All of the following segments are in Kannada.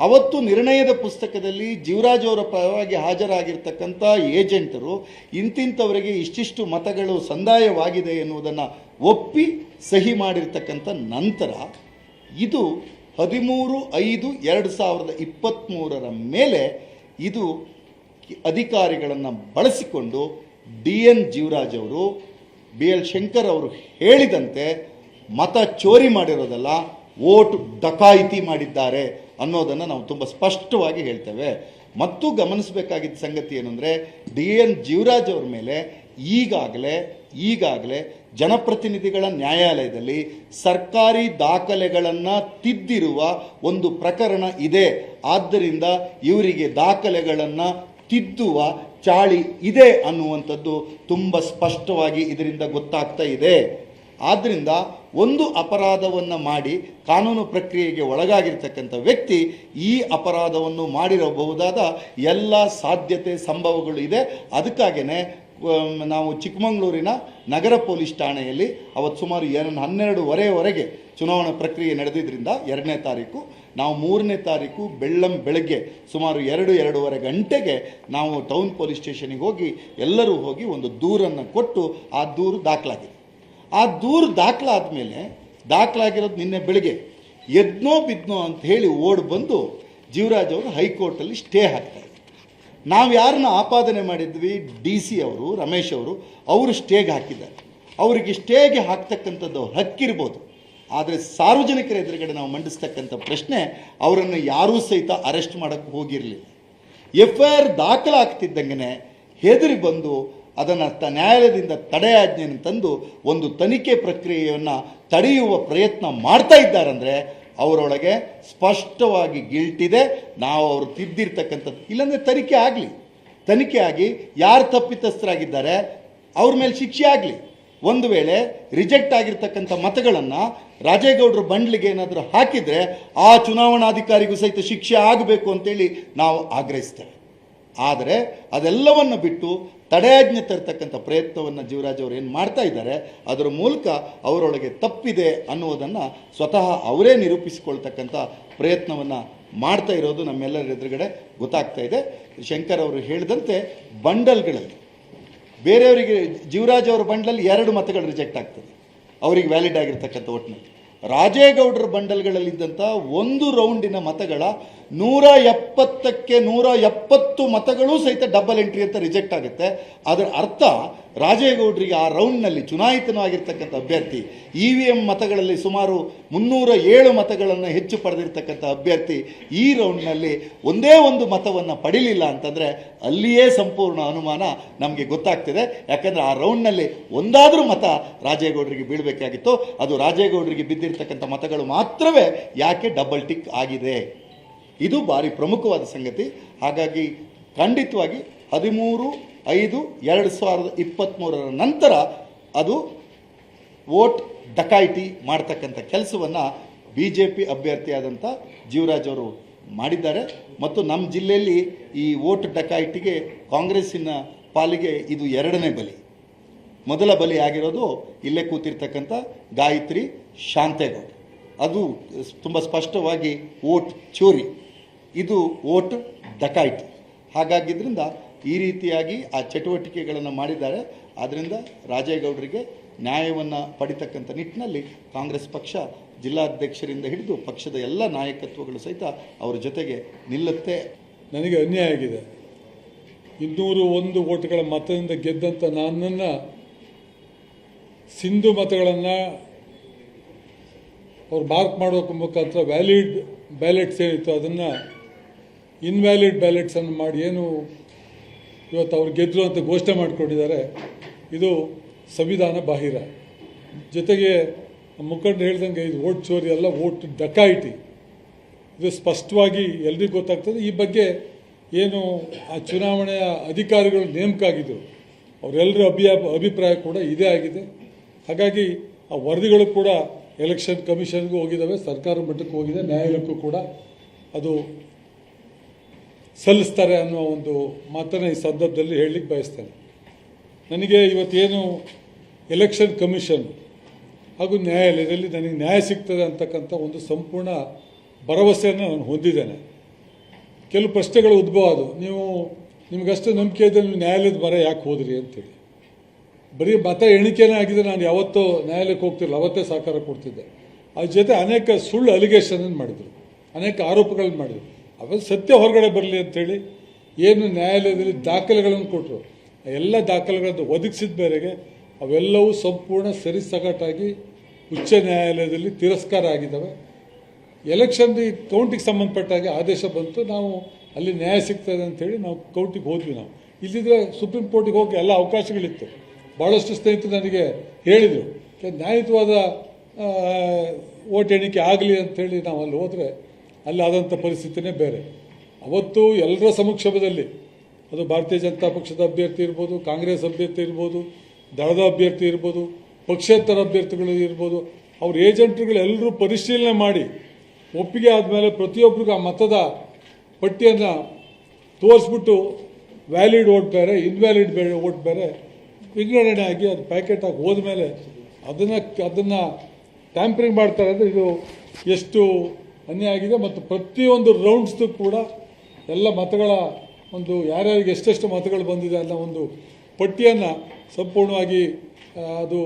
ಅವತ್ತು ನಿರ್ಣಯದ ಪುಸ್ತಕದಲ್ಲಿ ಜೀವರಾಜ್ ಅವರ ಪರವಾಗಿ ಹಾಜರಾಗಿರ್ತಕ್ಕಂಥ ಏಜೆಂಟರು ಇಂತಿಂಥವರಿಗೆ ಇಷ್ಟಿಷ್ಟು ಮತಗಳು ಸಂದಾಯವಾಗಿದೆ ಎನ್ನುವುದನ್ನು ಒಪ್ಪಿ ಸಹಿ ಮಾಡಿರ್ತಕ್ಕಂಥ ನಂತರ ಇದು 13/5/2023 ಮೇಲೆ ಇದು ಅಧಿಕಾರಿಗಳನ್ನು ಬಳಸಿಕೊಂಡು DN ಜೀವರಾಜ್ ಅವರು BL ಶಂಕರ್ ಅವರು ಹೇಳಿದಂತೆ ಮತ ಚೋರಿ ಮಾಡಿರೋದಲ್ಲ, ವೋಟ್ ಡಕಾಯಿತಿ ಮಾಡಿದ್ದಾರೆ ಅನ್ನೋದನ್ನು ನಾವು ತುಂಬ ಸ್ಪಷ್ಟವಾಗಿ ಹೇಳ್ತೇವೆ. ಮತ್ತು ಗಮನಿಸಬೇಕಾಗಿದ್ದ ಸಂಗತಿ ಏನಂದರೆ DN ಜೀವರಾಜ್ ಅವರ ಮೇಲೆ ಈಗಾಗಲೇ ಜನಪ್ರತಿನಿಧಿಗಳ ನ್ಯಾಯಾಲಯದಲ್ಲಿ ಸರ್ಕಾರಿ ದಾಖಲೆಗಳನ್ನು ತಿದ್ದಿರುವ ಒಂದು ಪ್ರಕರಣ ಇದೆ. ಆದ್ದರಿಂದ ಇವರಿಗೆ ದಾಖಲೆಗಳನ್ನು ತಿದ್ದುವ ಚಾಳಿ ಇದೆ ಅನ್ನುವಂಥದ್ದು ತುಂಬ ಸ್ಪಷ್ಟವಾಗಿ ಇದರಿಂದ ಗೊತ್ತಾಗ್ತಾ ಇದೆ. ಆದ್ದರಿಂದ ಒಂದು ಅಪರಾಧವನ್ನು ಮಾಡಿ ಕಾನೂನು ಪ್ರಕ್ರಿಯೆಗೆ ಒಳಗಾಗಿರ್ತಕ್ಕಂಥ ವ್ಯಕ್ತಿ ಈ ಅಪರಾಧವನ್ನು ಮಾಡಿರಬಹುದಾದ ಎಲ್ಲ ಸಾಧ್ಯತೆ ಸಂಭವಗಳು ಇದೆ. ಅದಕ್ಕಾಗೇ ನಾವು ಚಿಕ್ಕಮಗಳೂರಿನ ನಗರ ಪೊಲೀಸ್ ಠಾಣೆಯಲ್ಲಿ ಅವತ್ತು ಸುಮಾರು 12:30ವರೆಗೆ ಚುನಾವಣಾ ಪ್ರಕ್ರಿಯೆ ನಡೆದಿದ್ದರಿಂದ 2ನೇ ತಾರೀಕು, ನಾವು 3ನೇ ತಾರೀಕು ಬೆಳಗ್ಗೆ ಸುಮಾರು 2-2:30 ಗಂಟೆಗೆ ನಾವು ಟೌನ್ ಪೊಲೀಸ್ ಸ್ಟೇಷನಿಗೆ ಹೋಗಿ ಎಲ್ಲರೂ ಹೋಗಿ ಒಂದು ದೂರನ್ನು ಕೊಟ್ಟು ಆ ದೂರು ದಾಖಲಾಗಿದೆ. ಆ ದೂರು ದಾಖಲಾಗಿರೋದು ನಿನ್ನೆ ಬೆಳಗ್ಗೆ ಎದ್ನೋ ಬಿದ್ನೋ ಅಂತ ಹೇಳಿ ಓಡಿ ಬಂದು ಜೀವರಾಜ್ ಅವರು ಹೈಕೋರ್ಟಲ್ಲಿ ಸ್ಟೇ ಹಾಕ್ತಾರೆ. ನಾವು ಯಾರನ್ನ ಆಪಾದನೆ ಮಾಡಿದ್ವಿ, DC ಅವರು ರಮೇಶ್ ಅವರು ಸ್ಟೇಗೆ ಹಾಕಿದ್ದಾರೆ. ಅವರಿಗೆ ಸ್ಟೇಗೆ ಹಾಕ್ತಕ್ಕಂಥದ್ದು ಹಕ್ಕಿರ್ಬೋದು, ಆದರೆ ಸಾರ್ವಜನಿಕರ ಎದುರುಗಡೆ ನಾವು ಮಂಡಿಸ್ತಕ್ಕಂಥ ಪ್ರಶ್ನೆ ಅವರನ್ನು ಯಾರೂ ಸಹಿತ ಅರೆಸ್ಟ್ ಮಾಡೋಕ್ಕೆ ಹೋಗಿರಲಿಲ್ಲ. FIR ದಾಖಲಾಗ್ತಿದ್ದಂಗೆ ಹೆದರಿ ಬಂದು ಅದನ್ನು ನ್ಯಾಯಾಲಯದಿಂದ ತಡೆಯಾಜ್ಞೆಯನ್ನು ತಂದು ಒಂದು ತನಿಖೆ ಪ್ರಕ್ರಿಯೆಯನ್ನು ತಡೆಯುವ ಪ್ರಯತ್ನ ಮಾಡ್ತಾ ಇದ್ದಾರಂದರೆ ಅವರೊಳಗೆ ಸ್ಪಷ್ಟವಾಗಿ ಗಿಲ್ಟಿದೆ. ನಾವು ಅವರು ತಿದ್ದಿರ್ತಕ್ಕಂಥದ್ದು, ಇಲ್ಲಾಂದರೆ ತನಿಖೆ ಆಗಿ ಯಾರು ತಪ್ಪಿತಸ್ಥರಾಗಿದ್ದಾರೆ ಅವ್ರ ಮೇಲೆ ಶಿಕ್ಷೆ ಆಗಲಿ. ಒಂದು ವೇಳೆ ರಿಜೆಕ್ಟ್ ಆಗಿರ್ತಕ್ಕಂಥ ಮತಗಳನ್ನು ರಾಜೇಗೌಡರ ಬಂಡ್ಲಿಗೆ ಏನಾದರೂ ಹಾಕಿದರೆ ಆ ಚುನಾವಣಾಧಿಕಾರಿಗೂ ಸಹಿತ ಶಿಕ್ಷೆ ಆಗಬೇಕು ಅಂತೇಳಿ ನಾವು ಆಗ್ರಹಿಸ್ತೇವೆ. ಆದರೆ ಅದೆಲ್ಲವನ್ನು ಬಿಟ್ಟು ತಡೆಯಾಜ್ಞೆ ತರ್ತಕ್ಕಂಥ ಪ್ರಯತ್ನವನ್ನು ಜೀವರಾಜ್ ಅವರು ಏನು ಮಾಡ್ತಾ ಇದ್ದಾರೆ, ಅದರ ಮೂಲಕ ಅವರೊಳಗೆ ತಪ್ಪಿದೆ ಅನ್ನುವುದನ್ನು ಸ್ವತಃ ಅವರೇ ನಿರೂಪಿಸಿಕೊಳ್ತಕ್ಕಂಥ ಪ್ರಯತ್ನವನ್ನು ಮಾಡ್ತಾ ಇರೋದು ನಮ್ಮೆಲ್ಲರ ಎದುರುಗಡೆ ಗೊತ್ತಾಗ್ತಾ ಇದೆ. ಶಂಕರ್ ಅವರು ಹೇಳಿದಂತೆ ಬಂಡಲ್ಗಳಲ್ಲಿ ಬೇರೆಯವರಿಗೆ ಜೀವರಾಜ್ ಅವರ ಬಂಡಲಲ್ಲಿ 2 ಮತಗಳು ರಿಜೆಕ್ಟ್ ಆಗ್ತದೆ, ಅವರಿಗೆ ವ್ಯಾಲಿಡ್ ಆಗಿರ್ತಕ್ಕಂಥ ಒಟ್ಟಿನಲ್ಲಿ. ರಾಜೇಗೌಡರ ಬಂಡಲ್ಗಳಲ್ಲಿದ್ದಂಥ ಒಂದು ರೌಂಡಿನ ಮತಗಳ 170ಕ್ಕೆ 170 ಮತಗಳು ಸಹಿತ ಡಬಲ್ ಎಂಟ್ರಿ ಅಂತ ರಿಜೆಕ್ಟ್ ಆಗುತ್ತೆ. ಅದರ ಅರ್ಥ ರಾಜೇಗೌಡರಿಗೆ ಆ ರೌಂಡ್ನಲ್ಲಿ ಚುನಾಯಿತನಾಗಿರ್ತಕ್ಕಂಥ ಅಭ್ಯರ್ಥಿ EVM ಮತಗಳಲ್ಲಿ ಸುಮಾರು 307 ಮತಗಳನ್ನು ಹೆಚ್ಚು ಪಡೆದಿರ್ತಕ್ಕಂಥ ಅಭ್ಯರ್ಥಿ ಈ ರೌಂಡ್ನಲ್ಲಿ ಒಂದೇ ಒಂದು ಮತವನ್ನು ಪಡೀಲಿಲ್ಲ ಅಂತಂದರೆ ಅಲ್ಲಿಯೇ ಸಂಪೂರ್ಣ ಅನುಮಾನ ನಮಗೆ ಗೊತ್ತಾಗ್ತಿದೆ. ಯಾಕಂದರೆ ಆ ರೌಂಡ್ನಲ್ಲಿ ಒಂದಾದರೂ ಮತ ರಾಜೇಗೌಡರಿಗೆ ಬೀಳಬೇಕಾಗಿತ್ತು, ಅದು ರಾಜೇಗೌಡರಿಗೆ ಬಿದ್ದಿರ್ತಕ್ಕಂಥ ಮತಗಳು ಮಾತ್ರವೇ ಯಾಕೆ ಡಬಲ್ ಟಿಕ್ ಆಗಿದೆ. ಇದು ಭಾರಿ ಪ್ರಮುಖವಾದ ಸಂಗತಿ. ಹಾಗಾಗಿ ಖಂಡಿತವಾಗಿ 13/5/2023 ನಂತರ ಅದು ವೋಟ್ ಡಕಾಯಿತಿ ಮಾಡ್ತಕ್ಕಂಥ ಕೆಲಸವನ್ನು BJP ಅಭ್ಯರ್ಥಿಯಾದಂಥ ಜೀವರಾಜ್ ಅವರು ಮಾಡಿದ್ದಾರೆ. ಮತ್ತು ನಮ್ಮ ಜಿಲ್ಲೆಯಲ್ಲಿ ಈ ವೋಟ್ ಡಕಾಯಿತಿಗೆ ಕಾಂಗ್ರೆಸ್ಸಿನ ಪಾಲಿಗೆ ಇದು 2ನೇ ಬಲಿ. ಮೊದಲ ಬಲಿ ಆಗಿರೋದು ಇಲ್ಲೇ ಕೂತಿರ್ತಕ್ಕಂಥ ಗಾಯತ್ರಿ ಶಾಂತೇಗೌಡ. ಅದು ತುಂಬ ಸ್ಪಷ್ಟವಾಗಿ ವೋಟ್ ಚೋರಿ, ಇದು ವೋಟ್ ಡಕಾಯಿತಿ. ಹಾಗಾಗಿದ್ದರಿಂದ ಈ ರೀತಿಯಾಗಿ ಆ ಚಟುವಟಿಕೆಗಳನ್ನು ಮಾಡಿದ್ದಾರೆ. ಆದ್ದರಿಂದ ರಾಜೇಗೌಡರಿಗೆ ನ್ಯಾಯವನ್ನು ಪಡಿತಕ್ಕಂಥ ನಿಟ್ಟಿನಲ್ಲಿ ಕಾಂಗ್ರೆಸ್ ಪಕ್ಷ ಜಿಲ್ಲಾಧ್ಯಕ್ಷರಿಂದ ಹಿಡಿದು ಪಕ್ಷದ ಎಲ್ಲ ನಾಯಕತ್ವಗಳು ಸಹಿತ ಅವರ ಜೊತೆಗೆ ನಿಲ್ಲುತ್ತೆ. ನನಗೆ ಅನ್ಯಾಯ ಆಗಿದೆ. 201 ವೋಟ್ಗಳ ಮತದಿಂದ ಗೆದ್ದಂಥ ನನ್ನನ್ನು ಸಿಂಧು ಮತಗಳನ್ನು ಅವ್ರು ಮಾರ್ಕ್ ಮಾಡೋಕೆ ಮುಖಾಂತರ ವ್ಯಾಲಿಡ್ ಬ್ಯಾಲೆಟ್ಸ್ ಏನಿತ್ತು ಅದನ್ನು ಇನ್ವ್ಯಾಲಿಡ್ ಬ್ಯಾಲೆಟ್ಸನ್ನು ಮಾಡಿ ಏನು ಇವತ್ತು ಅವ್ರು ಗೆದ್ದರು ಅಂತ ಘೋಷಣೆ ಮಾಡಿಕೊಂಡಿದ್ದಾರೆ. ಇದು ಸಂವಿಧಾನ ಬಾಹಿರ. ಜೊತೆಗೆ ಮುಖಂಡರು ಹೇಳ್ದಂಗೆ ಇದು ವೋಟ್ ಚೋರಿ ಅಲ್ಲ, ವೋಟ್ ಡಕಾಯಿತಿ. ಇದು ಸ್ಪಷ್ಟವಾಗಿ ಎಲ್ರಿಗೂ ಗೊತ್ತಾಗ್ತದೆ. ಈ ಬಗ್ಗೆ ಏನು ಆ ಚುನಾವಣೆಯ ಅಧಿಕಾರಿಗಳು ನೇಮಕ ಆಗಿದ್ದರು ಅವರೆಲ್ಲರ ಅಭಿಪ್ರಾಯ ಕೂಡ ಇದೇ ಆಗಿದೆ. ಹಾಗಾಗಿ ಆ ವರದಿಗಳು ಕೂಡ ಎಲೆಕ್ಷನ್ ಕಮಿಷನ್ಗೂ ಹೋಗಿದ್ದಾವೆ, ಸರ್ಕಾರ ಮಟ್ಟಕ್ಕೂ ಹೋಗಿದೆ, ನ್ಯಾಯಾಲಯಕ್ಕೂ ಕೂಡ ಅದು ಸಲ್ಲಿಸ್ತಾರೆ ಅನ್ನೋ ಒಂದು ಮಾತನ್ನು ಈ ಸಂದರ್ಭದಲ್ಲಿ ಹೇಳಲಿಕ್ಕೆ ಬಯಸ್ತೇನೆ. ನನಗೆ ಇವತ್ತೇನು ಎಲೆಕ್ಷನ್ ಕಮಿಷನ್ ಹಾಗೂ ನ್ಯಾಯಾಲಯದಲ್ಲಿ ನನಗೆ ನ್ಯಾಯ ಸಿಗ್ತದೆ ಅಂತಕ್ಕಂಥ ಒಂದು ಸಂಪೂರ್ಣ ಭರವಸೆಯನ್ನು ನಾನು ಹೊಂದಿದ್ದೇನೆ. ಕೆಲವು ಪ್ರಶ್ನೆಗಳು ಉದ್ಭವ ಆದವು. ನಿಮಗಷ್ಟು ನಂಬಿಕೆ ಇದ್ದರೆ ನೀವು ನ್ಯಾಯಾಲಯದ ಮೊರೆ ಯಾಕೆ ಹೋದ್ರಿ ಅಂತೇಳಿ. ಬರೀ ಮತ ಎಣಿಕೆನೇ ಆಗಿದೆ, ನಾನು ಯಾವತ್ತೂ ನ್ಯಾಯಾಲಯಕ್ಕೆ ಹೋಗ್ತಿರಲಿಲ್ಲ, ಅವತ್ತೇ ಸಹಕಾರ ಕೊಡ್ತಿದ್ದೆ. ಅದ್ರ ಜೊತೆ ಅನೇಕ ಸುಳ್ಳು ಅಲಿಗೇಷನ್ ಮಾಡಿದರು, ಅನೇಕ ಆರೋಪಗಳನ್ನು ಮಾಡಿದರು. ಅವೆಲ್ಲ ಸತ್ಯ ಹೊರಗಡೆ ಬರಲಿ ಅಂಥೇಳಿ ಏನು ನ್ಯಾಯಾಲಯದಲ್ಲಿ ದಾಖಲೆಗಳನ್ನು ಕೊಟ್ಟರು, ಎಲ್ಲ ದಾಖಲೆಗಳನ್ನು ಒದಗಿಸಿದ ಮೇರೆಗೆ ಅವೆಲ್ಲವೂ ಸಂಪೂರ್ಣ ಸರಿಸಗಟಾಗಿ ಉಚ್ಚ ನ್ಯಾಯಾಲಯದಲ್ಲಿ ತಿರಸ್ಕಾರ ಆಗಿದ್ದಾವೆ. ಎಲೆಕ್ಷನ್ ಕೌಂಟಿಗೆ ಸಂಬಂಧಪಟ್ಟಾಗೆ ಆದೇಶ ಬಂತು, ನಾವು ಅಲ್ಲಿ ನ್ಯಾಯ ಸಿಗ್ತದೆ ಅಂಥೇಳಿ ನಾವು ಕೌಂಟಿಗೆ ಹೋದ್ವಿ. ನಾವು ಇಲ್ಲಿದ್ರೆ ಸುಪ್ರೀಂ ಕೋರ್ಟಿಗೆ ಹೋಗಿ ಎಲ್ಲ ಅವಕಾಶಗಳಿತ್ತು. ಭಾಳಷ್ಟು ಸ್ನೇಹಿತರು ನನಗೆ ಹೇಳಿದರು, ನ್ಯಾಯಯುತವಾದ ಓಟ್ ಎಣಿಕೆ ಆಗಲಿ ಅಂಥೇಳಿ ನಾವು ಅಲ್ಲಿ ಹೋದರೆ ಅಲ್ಲಿ ಆದಂಥ ಪರಿಸ್ಥಿತಿನೇ ಬೇರೆ. ಅವತ್ತು ಎಲ್ಲರ ಸಮಕ್ಷಮದಲ್ಲಿ, ಅದು ಭಾರತೀಯ ಜನತಾ ಪಕ್ಷದ ಅಭ್ಯರ್ಥಿ ಇರ್ಬೋದು, ಕಾಂಗ್ರೆಸ್ ಅಭ್ಯರ್ಥಿ ಇರ್ಬೋದು, ದಳದ ಅಭ್ಯರ್ಥಿ ಇರ್ಬೋದು, ಪಕ್ಷೇತರ ಅಭ್ಯರ್ಥಿಗಳು ಇರ್ಬೋದು, ಅವ್ರ ಏಜೆಂಟ್ರುಗಳೆಲ್ಲರೂ ಪರಿಶೀಲನೆ ಮಾಡಿ ಒಪ್ಪಿಗೆ ಆದಮೇಲೆ ಪ್ರತಿಯೊಬ್ಬರಿಗೂ ಆ ಮತದ ಪಟ್ಟಿಯನ್ನು ತೋರಿಸ್ಬಿಟ್ಟು ವ್ಯಾಲಿಡ್ ಓಟ್ ಬೇರೆ, ಇನ್ವ್ಯಾಲಿಡ್ ಓಟ್ ಬೇರೆ ವಿಂಗಡಣೆ ಆಗಿ ಅದು ಪ್ಯಾಕೆಟ್ ಆಗಿ ಹೋದ್ಮೇಲೆ ಅದನ್ನು ಟ್ಯಾಂಪರಿಂಗ್ ಮಾಡ್ತಾರೆ. ಅಂದರೆ ಇದು ಎಷ್ಟು ಅನ್ಯಾಯ ಆಗಿದೆ. ಮತ್ತು ಪ್ರತಿಯೊಂದು ರೌಂಡ್ಸ್ದು ಕೂಡ ಎಲ್ಲ ಮತಗಳ ಒಂದು ಯಾರ್ಯಾರಿಗೆ ಎಷ್ಟೆಷ್ಟು ಮತಗಳು ಬಂದಿದೆ ಅನ್ನೋ ಒಂದು ಪಟ್ಟಿಯನ್ನು ಸಂಪೂರ್ಣವಾಗಿ ಅದು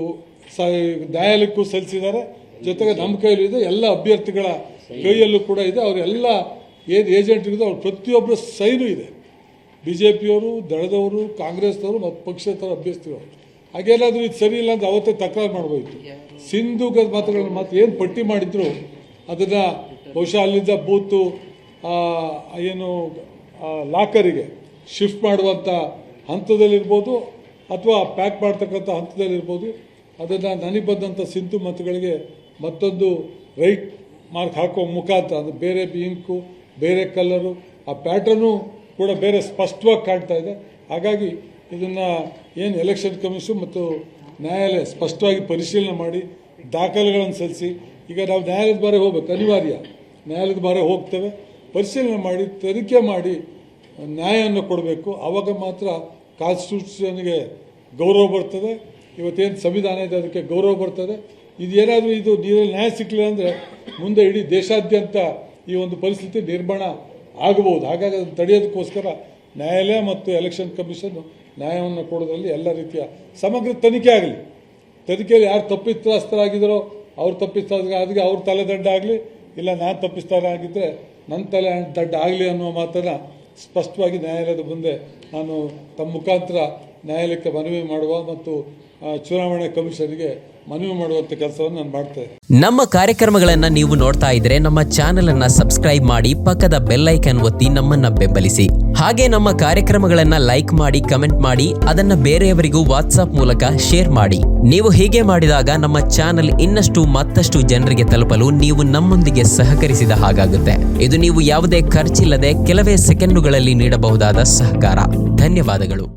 ನ್ಯಾಯಾಲಯಕ್ಕೂ ಸಲ್ಲಿಸಿದ್ದಾರೆ. ಜೊತೆಗೆ ನಮ್ಮ ಕೈಯಲ್ಲೂ ಇದೆ, ಎಲ್ಲ ಅಭ್ಯರ್ಥಿಗಳ ಕೈಯಲ್ಲೂ ಕೂಡ ಇದೆ. ಅವರೆಲ್ಲ ಏನು ಏಜೆಂಟ್ ಇದೆ ಅವ್ರ ಪ್ರತಿಯೊಬ್ಬರ ಸೈನು ಇದೆ. BJPಯವರು, ದಳದವರು, ಕಾಂಗ್ರೆಸ್ನವರು ಮತ್ತು ಪಕ್ಷೇತರ ಅಭ್ಯರ್ಥಿಗಳು. ಹಾಗೇನಾದರೂ ಇದು ಸರಿ ಇಲ್ಲ ಅಂದರೆ ಅವತ್ತೇ ತಕರಾರು ಮಾಡ್ಬೋಯಿತು. ಸಿಂಧುಗ ಮತಗಳನ್ನ ಮಾತ್ರ ಏನು ಪಟ್ಟಿ ಮಾಡಿದ್ರು ಅದನ್ನು ಬಹುಶಃ ಅಲ್ಲಿದ್ದ ಬೂತು ಏನು ಲಾಕರಿಗೆ ಶಿಫ್ಟ್ ಮಾಡುವಂಥ ಹಂತದಲ್ಲಿರ್ಬೋದು ಅಥವಾ ಪ್ಯಾಕ್ ಮಾಡ್ತಕ್ಕಂಥ ಹಂತದಲ್ಲಿರ್ಬೋದು, ಅದನ್ನು ನನಗೆ ಬಂದಂಥ ಸಿಂಧು ಮತಗಳಿಗೆ ಮತ್ತೊಂದು ರೈಟ್ ಮಾರ್ಕ್ ಹಾಕುವ ಮುಖಾಂತರ, ಅದು ಬೇರೆ ಇಂಕು, ಬೇರೆ ಕಲರು, ಆ ಪ್ಯಾಟ್ರನ್ನು ಕೂಡ ಬೇರೆ ಸ್ಪಷ್ಟವಾಗಿ ಕಾಣ್ತಾ ಇದೆ. ಹಾಗಾಗಿ ಇದನ್ನು ಏನು ಎಲೆಕ್ಷನ್ ಕಮಿಷನ್ ಮತ್ತು ನ್ಯಾಯಾಲಯ ಸ್ಪಷ್ಟವಾಗಿ ಪರಿಶೀಲನೆ ಮಾಡಿ ದಾಖಲೆಗಳನ್ನು ಸಲ್ಲಿಸಿ, ಈಗ ನಾವು ನ್ಯಾಯಾಲಯದ ಬಾರೆ ಹೋಗ್ಬೇಕು, ಅನಿವಾರ್ಯ ನ್ಯಾಯಾಲಯದ ಬಾರೆ ಹೋಗ್ತೇವೆ, ಪರಿಶೀಲನೆ ಮಾಡಿ ತನಿಖೆ ಮಾಡಿ ನ್ಯಾಯವನ್ನು ಕೊಡಬೇಕು. ಆವಾಗ ಮಾತ್ರ ಕಾನ್ಸ್ಟಿಟ್ಯೂಷನ್ಗೆ ಗೌರವ ಬರ್ತದೆ. ಇವತ್ತೇನು ಸಂವಿಧಾನ ಇದೆ ಅದಕ್ಕೆ ಗೌರವ ಬರ್ತದೆ. ಇದೇನಾದರೂ ಇದು ನ್ಯಾಯ ಸಿಕ್ಕಲಿಲ್ಲ ಅಂದರೆ ಮುಂದೆ ಇಡೀ ದೇಶಾದ್ಯಂತ ಈ ಒಂದು ಪರಿಸ್ಥಿತಿ ನಿರ್ಮಾಣ ಆಗಬಹುದು. ಹಾಗಾಗಿ ಅದನ್ನು ತಡೆಯೋದಕ್ಕೋಸ್ಕರ ನ್ಯಾಯಾಲಯ ಮತ್ತು ಎಲೆಕ್ಷನ್ ಕಮಿಷನ್ ನ್ಯಾಯವನ್ನು ಕೊಡೋದ್ರಲ್ಲಿ ಎಲ್ಲ ರೀತಿಯ ಸಮಗ್ರ ತನಿಖೆ ಆಗಲಿ. ತನಿಖೆಯಲ್ಲಿ ಯಾರು ತಪ್ಪಿತಸ್ಥರಾಗಿದ್ದಾರೋ ಅವ್ರು ತಪ್ಪಿತಸ್ಥರಾಗಿ ಅವ್ರ ತಲೆದಂಡ ಆಗಲಿ, ಇಲ್ಲ ನಾನು ತಪ್ಪಿತಸ್ಥರಾಗಿದ್ದರೆ ನನ್ನ ತಲೆ ದಂಡ ಆಗಲಿ ಅನ್ನುವ ಮಾತನ್ನು ಸ್ಪಷ್ಟವಾಗಿ ನ್ಯಾಯಾಲಯದ ಮುಂದೆ ನಾನು ತಮ್ಮ ಮುಖಾಂತರ ನ್ಯಾಯಾಲಯಕ್ಕೆ ಮನವಿ ಮಾಡುವ ಮತ್ತು ಚುನಾವಣಾ ಕಮಿಷನ್ಗೆ ಮನವಿ ಮಾಡುವಂಥ ಕೆಲಸವನ್ನು ನಾನು ಮಾಡ್ತೇನೆ. ನಮ್ಮ ಕಾರ್ಯಕ್ರಮಗಳನ್ನು ನೀವು ನೋಡ್ತಾ ಇದ್ರೆ ನಮ್ಮ ಚಾನೆಲ್ ಅನ್ನ ಸಬ್ಸ್ಕ್ರೈಬ್ ಮಾಡಿ, ಪಕ್ಕದ ಬೆಲ್ ಐಕಾನ್ ಒತ್ತಿ ನಮ್ಮನ್ನ ಬೆಂಬಲಿಸಿ. ಹಾಗೆ ನಮ್ಮ ಕಾರ್ಯಕ್ರಮಗಳನ್ನ ಲೈಕ್ ಮಾಡಿ, ಕಮೆಂಟ್ ಮಾಡಿ, ಅದನ್ನ ಬೇರೆಯವರಿಗೂ ವಾಟ್ಸ್ಆಪ್ ಮೂಲಕ ಶೇರ್ ಮಾಡಿ. ನೀವು ಹೀಗೆ ಮಾಡಿದಾಗ ನಮ್ಮ ಚಾನೆಲ್ ಮತ್ತಷ್ಟು ಜನರಿಗೆ ತಲುಪಲು ನೀವು ನಮ್ಮೊಂದಿಗೆ ಸಹಕರಿಸಿದ ಹಾಗಾಗುತ್ತೆ. ಇದು ನೀವು ಯಾವುದೇ ಖರ್ಚಿಲ್ಲದೆ ಕೆಲವೇ ಸೆಕೆಂಡುಗಳಲ್ಲಿ ನೀಡಬಹುದಾದ ಸಹಕಾರ. ಧನ್ಯವಾದಗಳು.